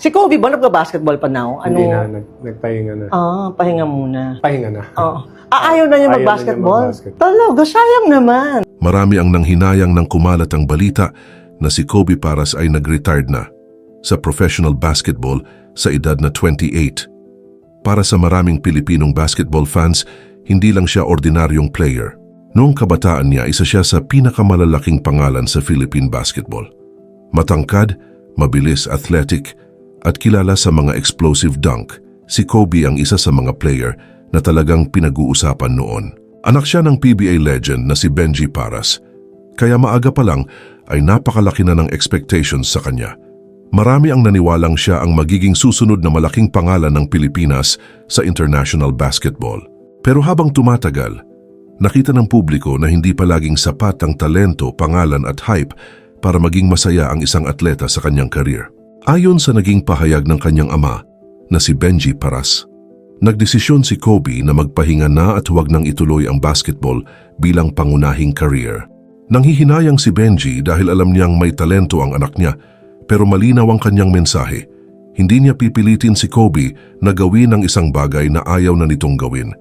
Si Kobe ba nagba-basketball pa now? Hindi na, nagpahinga na. Pahinga muna. Pahinga na. Ayaw na niya Ayaw na mag-basketball? niya mag-basketball. Talaga, sayang naman. Marami ang nanghinayang ng kumalat ang balita na si Kobe Paras ay nag-retired na sa professional basketball sa edad na 28. Para sa maraming Pilipinong basketball fans, hindi lang siya ordinaryong player. Noong kabataan niya, isa siya sa pinakamalalaking pangalan sa Philippine basketball. Matangkad, mabilis, athletic, at kilala sa mga explosive dunk, si Kobe ang isa sa mga player na talagang pinag-uusapan noon. Anak siya ng PBA legend na si Benji Paras, kaya maaga pa lang ay napakalaki na ng expectations sa kanya. Marami ang naniwalang siya ang magiging susunod na malaking pangalan ng Pilipinas sa international basketball. Pero habang tumatagal, nakita ng publiko na hindi palaging sapat ang talento, pangalan at hype para maging masaya ang isang atleta sa kanyang career. Ayon sa naging pahayag ng kanyang ama na si Benji Paras, nagdesisyon si Kobe na magpahinga na at huwag nang ituloy ang basketball bilang pangunahing career. Nanghihinayang si Benji dahil alam niyang may talento ang anak niya, pero malinaw ang kanyang mensahe. Hindi niya pipilitin si Kobe na gawin ang isang bagay na ayaw na nitong gawin.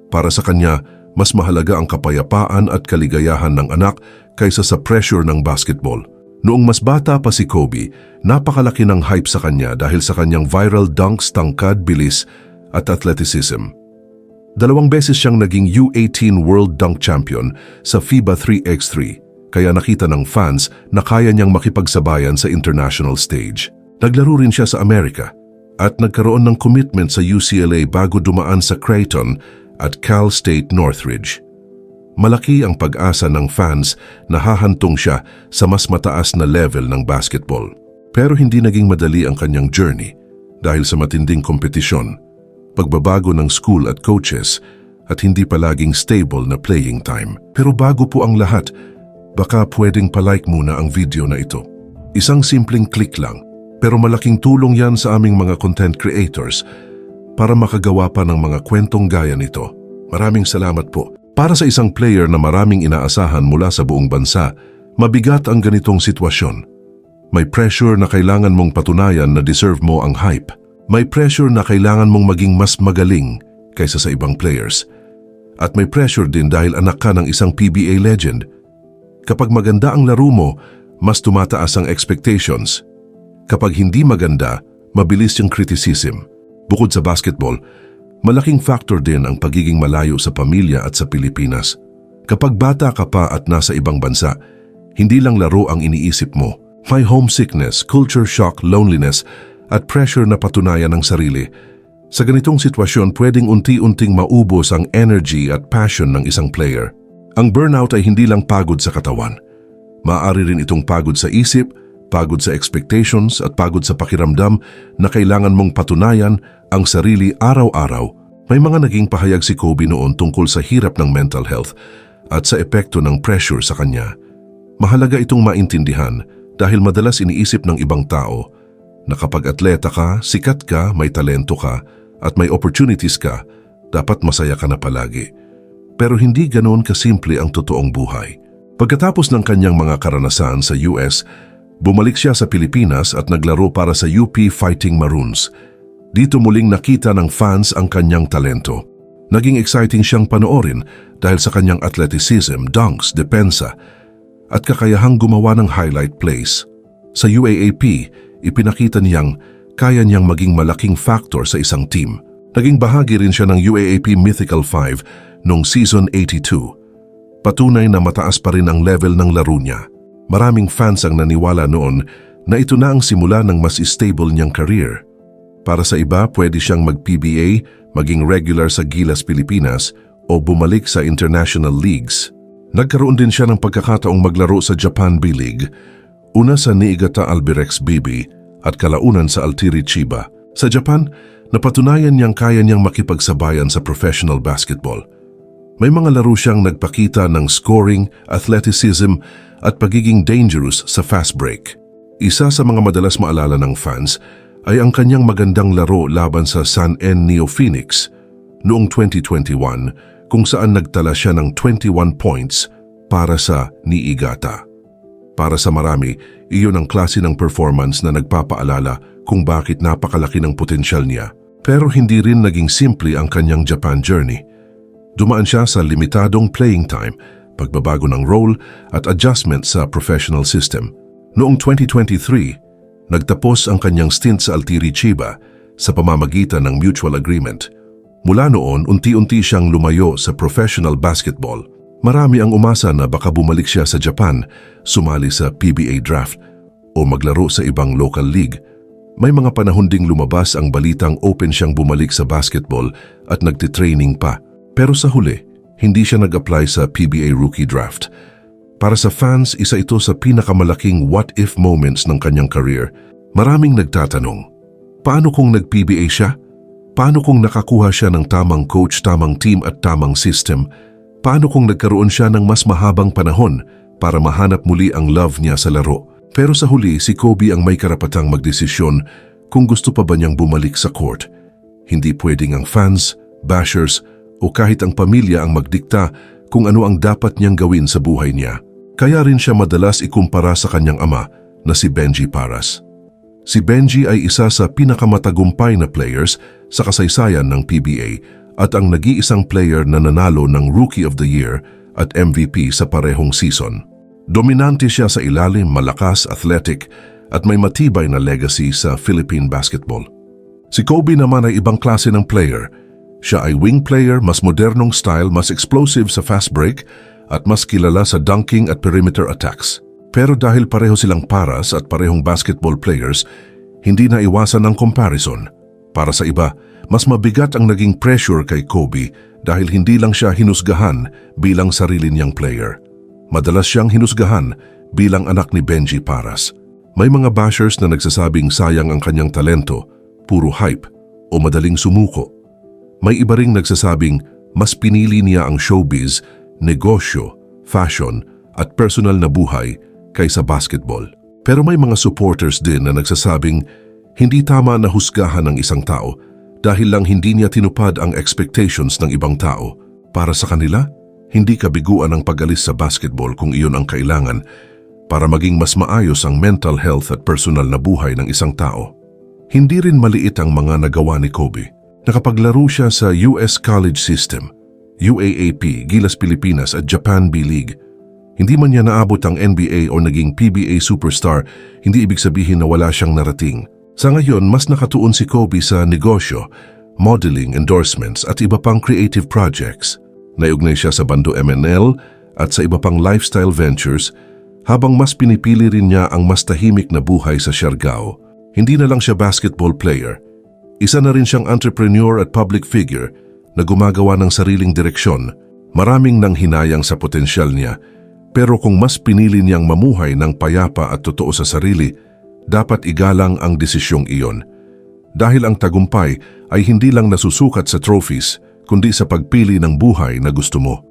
Para sa kanya, mas mahalaga ang kapayapaan at kaligayahan ng anak kaysa sa pressure ng basketball. Noong mas bata pa si Kobe, napakalaki ng hype sa kanya dahil sa kanyang viral dunks, tangkad, bilis at athleticism. 2 beses siyang naging U18 World Dunk Champion sa FIBA 3x3, kaya nakita ng fans na kaya niyang makipagsabayan sa international stage. Naglaro rin siya sa Amerika at nagkaroon ng commitment sa UCLA bago dumaan sa Creighton at Cal State Northridge. Malaki ang pag-asa ng fans na hahantong siya sa mas mataas na level ng basketball. Pero hindi naging madali ang kanyang journey dahil sa matinding kompetisyon, pagbabago ng school at coaches, at hindi palaging stable na playing time. Pero bago po ang lahat, baka pwedeng palike muna ang video na ito. Isang simpleng click lang, pero malaking tulong yan sa aming mga content creators para makagawa pa ng mga kwentong gaya nito. Maraming salamat po. Para sa isang player na maraming inaasahan mula sa buong bansa, mabigat ang ganitong sitwasyon. May pressure na kailangan mong patunayan na deserve mo ang hype. May pressure na kailangan mong maging mas magaling kaysa sa ibang players. At may pressure din dahil anak ka ng isang PBA legend. Kapag maganda ang laro mo, mas tumataas ang expectations. Kapag hindi maganda, mabilis yung criticism. Bukod sa basketball, malaking factor din ang pagiging malayo sa pamilya at sa Pilipinas. Kapag bata ka pa at nasa ibang bansa, hindi lang laro ang iniisip mo. May homesickness, culture shock, loneliness, at pressure na patunayan ang sarili. Sa ganitong sitwasyon, pwedeng unti-unting maubos ang energy at passion ng isang player. Ang burnout ay hindi lang pagod sa katawan. Maaari rin itong pagod sa isip, pagod sa expectations at pagod sa pakiramdam na kailangan mong patunayan ang sarili araw-araw. May mga naging pahayag si Kobe noon tungkol sa hirap ng mental health at sa epekto ng pressure sa kanya. Mahalaga itong maintindihan dahil madalas iniisip ng ibang tao na kapag atleta ka, sikat ka, may talento ka at may opportunities ka, dapat masaya ka na palagi. Pero hindi ganoon kasimple ang totoong buhay. Pagkatapos ng kanyang mga karanasan sa US, bumalik siya sa Pilipinas at naglaro para sa UP Fighting Maroons. Dito muling nakita ng fans ang kanyang talento. Naging exciting siyang panoorin dahil sa kanyang athleticism, dunks, depensa, at kakayahang gumawa ng highlight plays. Sa UAAP, ipinakita niyang kaya niyang maging malaking factor sa isang team. Naging bahagi rin siya ng UAAP Mythical 5 noong season 82. Patunay na mataas pa rin ang level ng laro niya. Maraming fans ang naniwala noon na ito na ang simula ng mas stable niyang career. Para sa iba, pwede siyang mag-PBA, maging regular sa Gilas Pilipinas o bumalik sa international leagues. Nagkaroon din siya ng pagkakataong maglaro sa Japan B-League, una sa Niigata Albirex BB at kalaunan sa Altiri Chiba. Sa Japan, napatunayan niyang kaya niyang makipagsabayan sa professional basketball. May mga laro siyang nagpakita ng scoring, athleticism at pagiging dangerous sa fast break. Isa sa mga madalas maalala ng fans ay ang kanyang magandang laro laban sa San N. Neo Phoenix noong 2021 kung saan nagtala siya ng 21 points para sa Niigata. Para sa marami, iyon ang klase ng performance na nagpapaalala kung bakit napakalaki ng potensyal niya. Pero hindi rin naging simple ang kanyang Japan journey. Dumaan siya sa limitadong playing time, pagbabago ng role at adjustment sa professional system. Noong 2023, nagtapos ang kanyang stint sa Altieri Chiba sa pamamagitan ng mutual agreement. Mula noon, unti-unti siyang lumayo sa professional basketball. Marami ang umasa na baka bumalik siya sa Japan, sumali sa PBA draft o maglaro sa ibang local league. May mga panahon ding lumabas ang balitang open siyang bumalik sa basketball at nagtitraining pa. Pero sa huli, hindi siya nag-apply sa PBA rookie draft. Para sa fans, isa ito sa pinakamalaking what-if moments ng kanyang career. Maraming nagtatanong, paano kung nag-PBA siya? Paano kung nakakuha siya ng tamang coach, tamang team at tamang system? Paano kung nagkaroon siya ng mas mahabang panahon para mahanap muli ang love niya sa laro? Pero sa huli, si Kobe ang may karapatang magdesisyon kung gusto pa ba niyang bumalik sa court. Hindi pwedeng ang fans, bashers o kahit ang pamilya ang magdikta kung ano ang dapat niyang gawin sa buhay niya. Kaya rin siya madalas ikumpara sa kanyang ama na si Benji Paras. Si Benji ay isa sa pinakamatagumpay na players sa kasaysayan ng PBA at ang nag-iisang player na nanalo ng Rookie of the Year at MVP sa parehong season. Dominante siya sa ilalim, malakas, athletic at may matibay na legacy sa Philippine basketball. Si Kobe naman ay ibang klase ng player. Siya ay wing player, mas modernong style, mas explosive sa fast break at mas kilala sa dunking at perimeter attacks. Pero dahil pareho silang paras at parehong basketball players, hindi na iwasan ang comparison. Para sa iba, mas mabigat ang naging pressure kay Kobe dahil hindi lang siya hinusgahan bilang sarili niyang player. Madalas siyang hinusgahan bilang anak ni Benji Paras. May mga bashers na nagsasabing sayang ang kanyang talento, puro hype o madaling sumuko. May iba ring nagsasabing mas pinili niya ang showbiz, negosyo, fashion at personal na buhay kaysa basketball. Pero may mga supporters din na nagsasabing hindi tama na husgahan ng isang tao dahil lang hindi niya tinupad ang expectations ng ibang tao. Para sa kanila, hindi kabiguan ang pag-alis sa basketball kung iyon ang kailangan para maging mas maayos ang mental health at personal na buhay ng isang tao. Hindi rin maliit ang mga nagawa ni Kobe. Nakapaglaro siya sa US College System, UAAP, Gilas Pilipinas at Japan B-League. Hindi man niya naabot ang NBA o naging PBA superstar, hindi ibig sabihin na wala siyang narating. Sa ngayon, mas nakatuon si Kobe sa negosyo, modeling, endorsements at iba pang creative projects. Naiugnay siya sa bando MNL at sa iba pang lifestyle ventures habang mas pinipili rin niya ang mas tahimik na buhay sa Siargao. Hindi na lang siya basketball player. Isa na rin siyang entrepreneur at public figure na gumagawa ng sariling direksyon. Maraming nang hinayang sa potensyal niya, pero kung mas pinili niyang mamuhay ng payapa at totoo sa sarili, dapat igalang ang desisyong iyon. Dahil ang tagumpay ay hindi lang nasusukat sa trophies, kundi sa pagpili ng buhay na gusto mo.